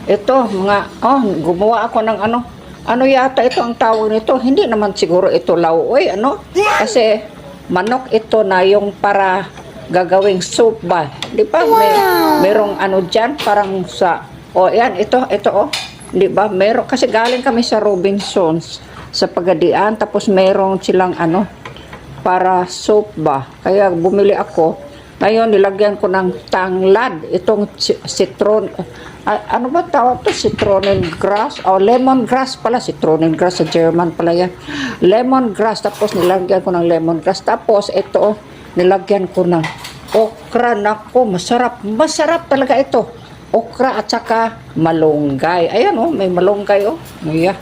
Ito, gumawa ako ng ano. Ano yata ito ang tawag nito? Hindi naman siguro ito lauoy, ano? Kasi manok ito na yung para gagawing soup ba? Di ba? Merong ano dyan, parang sa, yan, ito, di ba? Meron, kasi galing kami sa Robinsons, sa Pagadian, tapos merong silang ano, para soup ba? Kaya bumili ako. Ngayon, nilagyan ko ng tanglad, itong citron, ano ba tawag to? Citronin grass, lemongrass pala, citronin grass sa German pala yan. Lemongrass, tapos nilagyan ko ng lemongrass, tapos ito, nilagyan ko ng okra. Nako, masarap talaga ito. Okra at saka malunggay. Ayan may malunggay Yeah.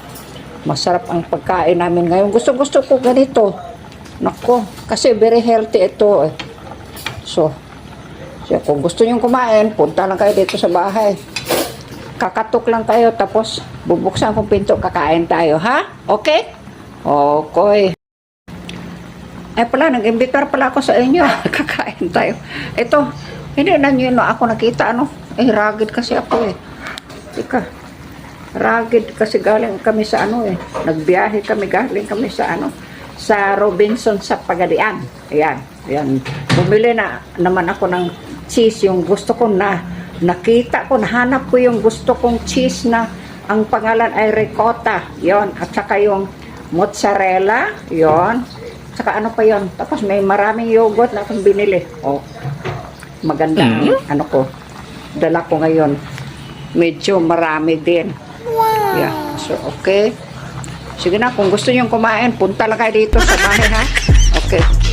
Masarap ang pagkain namin ngayon. Gusto ko ganito. Nako, kasi very healthy ito So, kung gusto nyo kumain, punta lang kayo dito sa bahay. Kakatok lang kayo, tapos bubuksan kong pinto, kakain tayo, ha? Okay? Okay. Pala, nag-imbitar pala ako sa inyo. Kakain tayo. Ito, hindi na nyo ako nakita, rugged kasi ako Ika, rugged kasi galing kami sa nagbiyahe kami, galing kami sa sa Robinson sa Pagadian. Ayan. Bumili na naman ako ng cheese, yung gusto ko nakita ko, nahanap ko yung gusto kong cheese na ang pangalan ay ricotta. Yon, at saka yung mozzarella, yon. Saka ano pa yon. Tapos may maraming yogurt na akong binili. Maganda ko. Dala ko ngayon. Medyo marami din. Wow. Yeah. So, okay. Sige na, kung gusto nyo kumain, punta lang kayo dito sa bahay, ha? Okay.